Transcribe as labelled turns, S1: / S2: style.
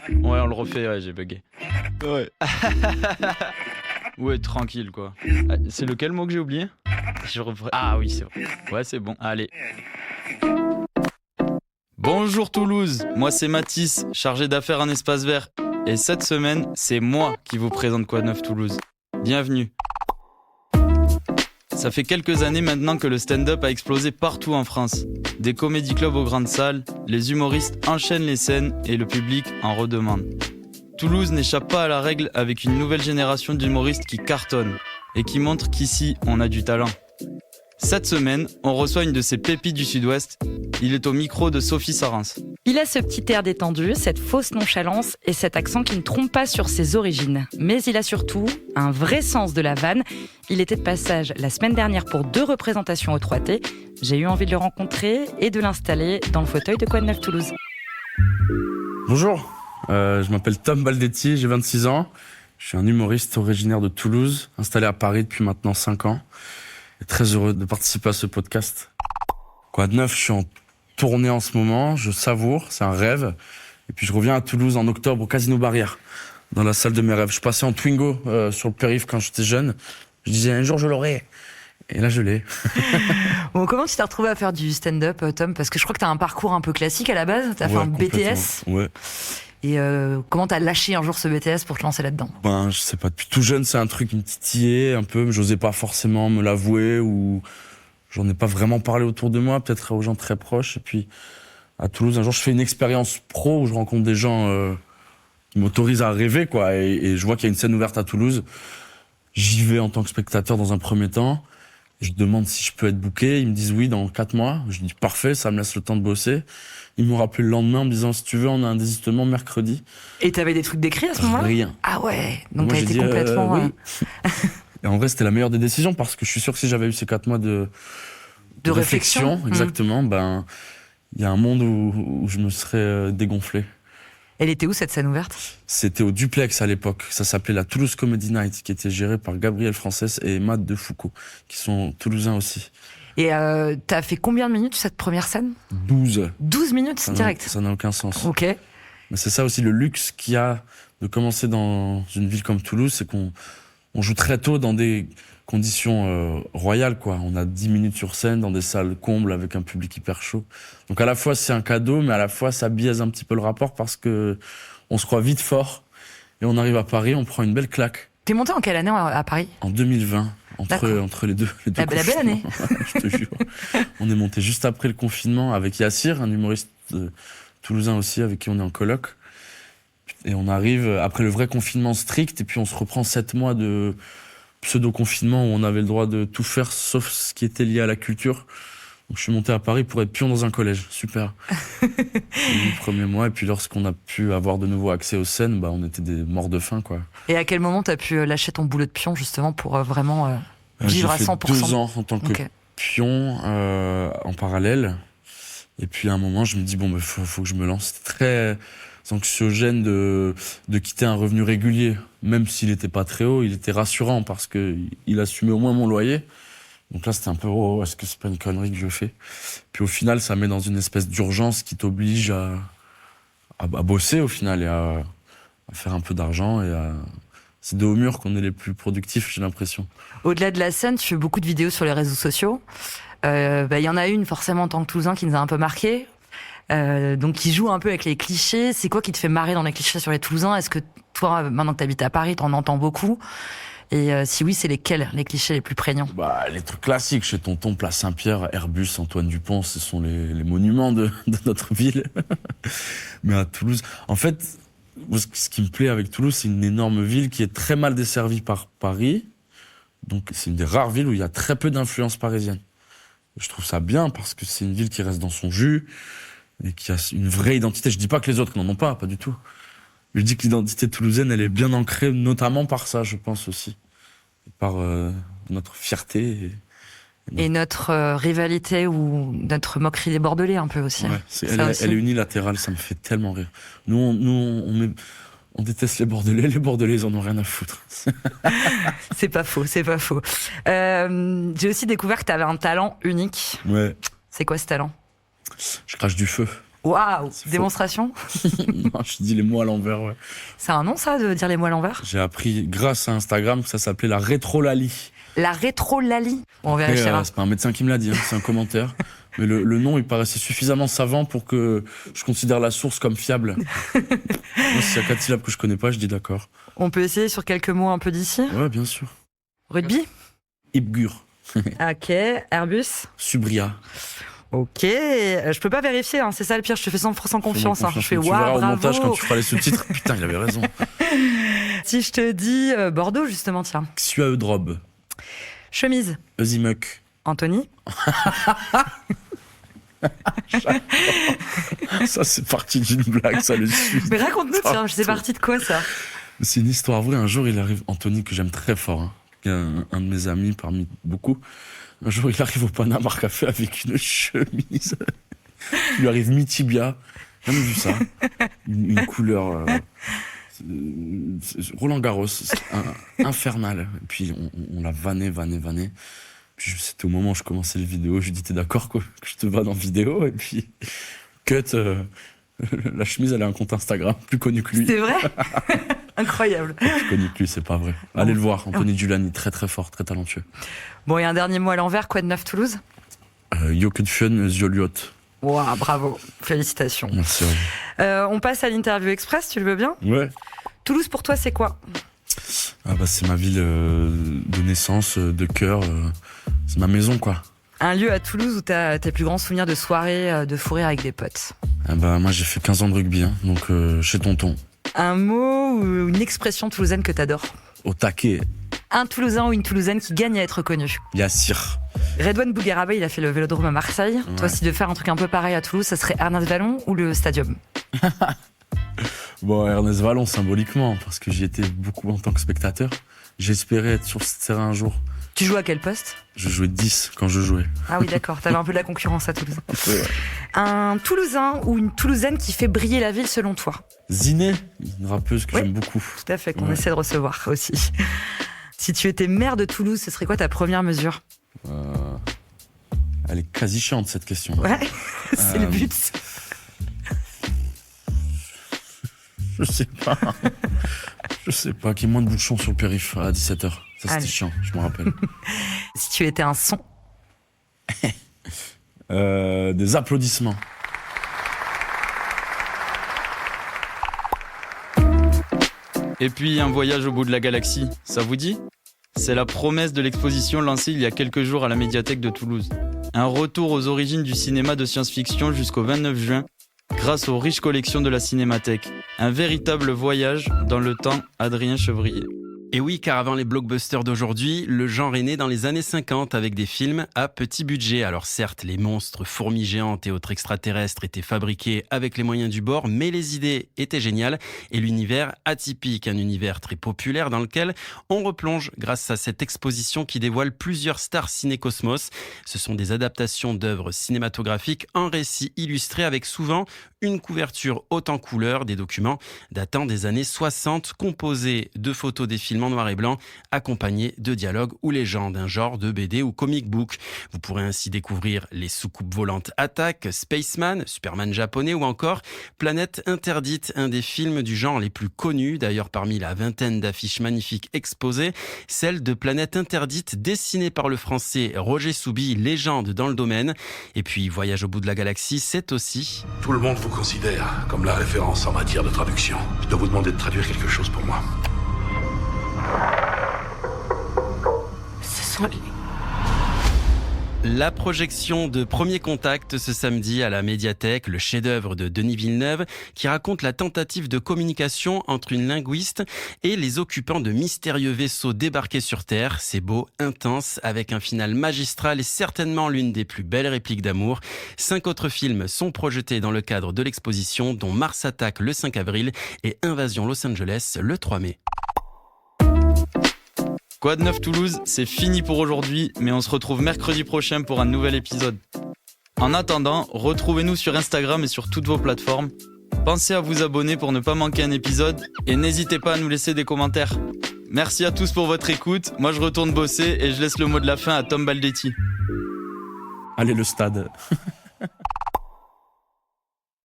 S1: Ouais, on le refait, ouais, j'ai bugué. Ouais. Ouais, tranquille, quoi. Ah, c'est lequel mot que j'ai oublié? Ah oui, c'est vrai. Ouais, c'est bon. Allez. Bonjour Toulouse, moi c'est Mathis, chargé d'affaires en espace vert. Et cette semaine, c'est moi qui vous présente Quoi de neuf Toulouse. Bienvenue. Ça fait quelques années maintenant que le stand-up a explosé partout en France. Des comédie clubs aux grandes salles, les humoristes enchaînent les scènes et le public en redemande. Toulouse n'échappe pas à la règle avec une nouvelle génération d'humoristes qui cartonnent et qui montrent qu'ici, on a du talent. Cette semaine, on reçoit une de ces pépites du Sud-Ouest. Il est au micro de Sophie Sarens.
S2: Il a ce petit air détendu, cette fausse nonchalance et cet accent qui ne trompe pas sur ses origines. Mais il a surtout un vrai sens de la vanne. Il était de passage la semaine dernière pour 2 représentations au 3T. J'ai eu envie de le rencontrer et de l'installer dans le fauteuil de Quoi de neuf Toulouse.
S3: Bonjour, je m'appelle Tom Baldetti, j'ai 26 ans. Je suis un humoriste originaire de Toulouse, installé à Paris depuis maintenant 5 ans. Et très heureux de participer à ce podcast. Quoi de neuf, je suis en tournée en ce moment, je savoure, c'est un rêve. Et puis je reviens à Toulouse en octobre au Casino Barrière, dans la salle de mes rêves. Je passais en Twingo sur le périph' quand j'étais jeune. Je disais un jour je l'aurai. Et là je l'ai.
S2: Bon, comment tu t'es retrouvé à faire du stand-up, Tom? Parce que je crois que t'as un parcours un peu classique à la base. T'as fait un BTS.
S3: Ouais.
S2: Et comment t'as lâché un jour ce BTS pour te lancer là-dedans?
S3: Ben, je sais pas, depuis tout jeune, c'est un truc qui me titillait un peu, mais j'osais pas forcément me l'avouer ou j'en ai pas vraiment parlé autour de moi, peut-être aux gens très proches. Et puis, à Toulouse, un jour, je fais une expérience pro où je rencontre des gens qui m'autorisent à rêver, quoi. Et je vois qu'il y a une scène ouverte à Toulouse. J'y vais en tant que spectateur dans un premier temps. Je demande si je peux être booké. Ils me disent oui dans 4 mois. Je dis parfait, ça me laisse le temps de bosser. Ils m'ont rappelé le lendemain en me disant si tu veux, on a un désistement mercredi.
S2: Et t'avais des trucs d'écrit à ce moment-là?
S3: Rien.
S2: Ah ouais, donc
S3: Moi,
S2: t'as
S3: j'ai
S2: été
S3: dit,
S2: complètement...
S3: oui. Et en vrai, c'était la meilleure des décisions parce que je suis sûr que si j'avais eu ces 4 mois de réflexion, exactement, ben, il y a un monde où je me serais dégonflé.
S2: Elle était où cette scène ouverte?
S3: C'était au Duplex à l'époque. Ça s'appelait la Toulouse Comedy Night, qui était gérée par Gabriel Frances et Matt de Foucault, qui sont toulousains aussi.
S2: Et t'as fait combien de minutes cette première scène?
S3: 12.
S2: 12 minutes direct?
S3: Ça n'a aucun sens.
S2: Ok.
S3: Mais c'est ça aussi le luxe qu'il y a de commencer dans une ville comme Toulouse, c'est qu'on joue très tôt dans des conditions royales, quoi. On a 10 minutes sur scène dans des salles combles avec un public hyper chaud. Donc à la fois c'est un cadeau, mais à la fois ça biaise un petit peu le rapport parce que on se croit vite fort et on arrive à Paris, on prend une belle claque.
S2: T'es monté en quelle année à Paris?
S3: En 2020, entre les deux
S2: la belle année.
S3: Je te jure. On est monté juste après le confinement avec Yassir, un humoriste toulousain aussi avec qui on est en coloc. Et on arrive après le vrai confinement strict et puis on se reprend 7 mois de pseudo-confinement où on avait le droit de tout faire sauf ce qui était lié à la culture. Donc je suis monté à Paris pour être pion dans un collège. Super. Les premiers mois. Et puis lorsqu'on a pu avoir de nouveau accès aux scènes, bah, on était des morts de faim, quoi.
S2: Et à quel moment t'as pu lâcher ton boulot de pion justement pour vraiment vivre à 100%?
S3: J'ai fait 2 ans en tant que pion en parallèle. Et puis à un moment, je me dis, bon, bah, faut que je me lance. C'était très anxiogène de quitter un revenu régulier. Même s'il était pas très haut, il était rassurant parce que il assumait au moins mon loyer. Donc là, c'était un peu, oh, est-ce que c'est pas une connerie que je fais? Puis au final, ça met dans une espèce d'urgence qui t'oblige à bosser au final et à faire un peu d'argent et c'est de haut mur qu'on est les plus productifs, j'ai l'impression.
S2: Au-delà de la scène, tu fais beaucoup de vidéos sur les réseaux sociaux. Y en a une forcément en tant que Toulousain qui nous a un peu marqué. Donc qui joue un peu avec les clichés. C'est quoi qui te fait marrer dans les clichés sur les Toulousains? Est-ce que toi, maintenant que t'habites à Paris, t'en entends beaucoup? Et si oui, c'est lesquels les clichés les plus prégnants?
S3: Bah, les trucs classiques, chez Tonton, Place Saint-Pierre, Airbus, Antoine Dupont, ce sont les monuments de notre ville. Mais à Toulouse, en fait, ce qui me plaît avec Toulouse, c'est une énorme ville qui est très mal desservie par Paris. Donc c'est une des rares villes où il y a très peu d'influence parisienne. Je trouve ça bien parce que c'est une ville qui reste dans son jus et qui a une vraie identité. Je dis pas que les autres n'en ont pas du tout. Mais je dis que l'identité toulousaine, elle est bien ancrée, notamment par ça, je pense aussi. Par notre fierté.
S2: Et notre rivalité ou notre moquerie des Bordelais un peu aussi.
S3: Ouais, elle est unilatérale, ça me fait tellement rire. Nous, on déteste les Bordelais, ils en ont rien à foutre.
S2: C'est pas faux. J'ai aussi découvert que tu avais un talent unique.
S3: Ouais.
S2: C'est quoi ce talent?
S3: Je crache du feu.
S2: Waouh,
S3: C'est faux.
S2: démonstration.
S3: Non, je dis les mots à l'envers, ouais.
S2: C'est un nom ça, de dire les mots à l'envers?
S3: J'ai appris grâce à Instagram que ça s'appelait la rétrolalie.
S2: La rétrolalie. On
S3: Après,
S2: vérifiera.
S3: c'est pas un médecin qui me l'a dit, c'est un commentaire. Mais le nom, il paraissait suffisamment savant pour que je considère la source comme fiable. Moi, s'il y a 4 syllabes que je connais pas, je dis d'accord.
S2: On peut essayer sur quelques mots un peu d'ici.
S3: Ouais, bien sûr.
S2: Rugby.
S3: Ibgur,
S2: Ok. Airbus.
S3: Subria.
S2: Ok. Je peux pas vérifier, hein, c'est ça le pire. Je te fais 100% confiance. Hein. Je fais
S3: Tu verras
S2: waouh,
S3: au montage quand
S2: bravo.
S3: tu feras les sous-titres. Putain, il avait raison.
S2: Si je te dis Bordeaux, justement, tiens.
S3: Xuaeudrob,
S2: Chemise.
S3: Euzimuk.
S2: Anthony.
S3: Ça, c'est parti d'une blague, ça le suit.
S2: Mais raconte-nous, tiens, c'est parti de quoi ça?
S3: C'est une histoire vraie. Un jour, il arrive, Anthony, que j'aime très fort, hein, qui est un de mes amis parmi beaucoup. Un jour, il arrive au Panama Café avec une chemise. Il lui arrive mi-tibia. J'ai jamais vu ça. Une couleur. Roland Garros, infernal. Et puis, on l'a vanné. Puis, c'était au moment où je commençais les vidéos. Je lui dis, t'es d'accord que je te vanne en vidéo? Et puis, cut. La chemise, elle a un compte Instagram plus connu que lui.
S2: C'est vrai? Incroyable.
S3: Plus connu que lui, c'est pas vrai. Allez le voir, Anthony Dulani, très très fort, très talentueux.
S2: Bon, et un dernier mot à l'envers, quoi de neuf Toulouse?
S3: Jokudfjön Zjoliot.
S2: Wow, bravo, félicitations.
S3: Merci.
S2: On passe à l'interview express, tu le veux bien?
S3: Ouais.
S2: Toulouse, pour toi, c'est quoi?
S3: Ah bah c'est ma ville de naissance, de cœur. C'est ma maison, quoi.
S2: Un lieu à Toulouse où t'as tes plus grands souvenirs de soirée, de fou rire avec des potes.
S3: Ah bah moi j'ai fait 15 ans de rugby, hein, donc chez tonton.
S2: Un mot ou une expression toulousaine que t'adores?
S3: Au taquet,
S2: Un Toulousain ou une Toulousaine qui gagne à être connu?
S3: Yassir.
S2: Redouane Bougueraba, il a fait le Vélodrome à Marseille.
S3: Ouais.
S2: Toi, si de faire un truc un peu pareil à Toulouse, ça serait Ernest Vallon ou le Stadium?
S3: Bon, Ernest Vallon symboliquement, parce que j'y étais beaucoup en tant que spectateur. J'espérais être sur ce terrain un jour.
S2: Tu joues à quel poste?
S3: Je jouais 10 quand je jouais.
S2: Ah oui, d'accord, t'avais un peu de la concurrence à Toulouse.
S3: Ouais.
S2: Un Toulousain ou une Toulousaine qui fait briller la ville selon toi?
S3: Ziné, une rappeuse que
S2: Ouais.
S3: j'aime beaucoup.
S2: Tout à fait, qu'on
S3: Ouais.
S2: essaie de recevoir aussi. Si tu étais maire de Toulouse, ce serait quoi ta première mesure?
S3: Elle est quasi chiante cette question.
S2: Ouais, c'est le but.
S3: Je sais pas, qu'il y ait moins de bouchons sur le périph' à 17h. Ça,
S2: Allez.
S3: c'était chiant, je me rappelle.
S2: Si tu étais un son?
S3: Des applaudissements.
S1: Et puis un voyage au bout de la galaxie, ça vous dit? C'est la promesse de l'exposition lancée il y a quelques jours à la médiathèque de Toulouse. Un retour aux origines du cinéma de science-fiction jusqu'au 29 juin, grâce aux riches collections de la Cinémathèque. Un véritable voyage dans le temps, Adrien Chevrier.
S4: Et oui, car avant les blockbusters d'aujourd'hui, le genre est né dans les années 50 avec des films à petit budget. Alors certes, les monstres, fourmis géantes et autres extraterrestres étaient fabriqués avec les moyens du bord, mais les idées étaient géniales et l'univers atypique, un univers très populaire dans lequel on replonge grâce à cette exposition qui dévoile plusieurs stars ciné-cosmos. Ce sont des adaptations d'œuvres cinématographiques en récits illustrés avec souvent une couverture haute en couleurs, des documents datant des années 60 composés de photos des films en noir et blanc, accompagnés de dialogues ou légendes, un genre de BD ou comic book. Vous pourrez ainsi découvrir les soucoupes volantes Attack, Spaceman, Superman japonais ou encore Planète Interdite, un des films du genre les plus connus. D'ailleurs, parmi la vingtaine d'affiches magnifiques exposées, celle de Planète Interdite dessinée par le français Roger Soubi, légende dans le domaine. Et puis Voyage au bout de la galaxie, c'est aussi...
S5: Tout le monde vous considère comme la référence en matière de traduction. Je dois vous demander de traduire quelque chose pour moi.
S2: Ce sont
S4: La projection de Premier Contact ce samedi à la médiathèque, le chef-d'œuvre de Denis Villeneuve qui raconte la tentative de communication entre une linguiste et les occupants de mystérieux vaisseaux débarqués sur Terre. C'est beau, intense, avec un final magistral et certainement l'une des plus belles répliques d'amour. 5 autres films sont projetés dans le cadre de l'exposition, dont Mars Attack le 5 avril et Invasion Los Angeles le 3 mai.
S1: Quoi de neuf Toulouse, c'est fini pour aujourd'hui, mais on se retrouve mercredi prochain pour un nouvel épisode. En attendant, retrouvez-nous sur Instagram et sur toutes vos plateformes. Pensez à vous abonner pour ne pas manquer un épisode et n'hésitez pas à nous laisser des commentaires. Merci à tous pour votre écoute, moi je retourne bosser et je laisse le mot de la fin à Tom Baldetti.
S3: Allez, le stade.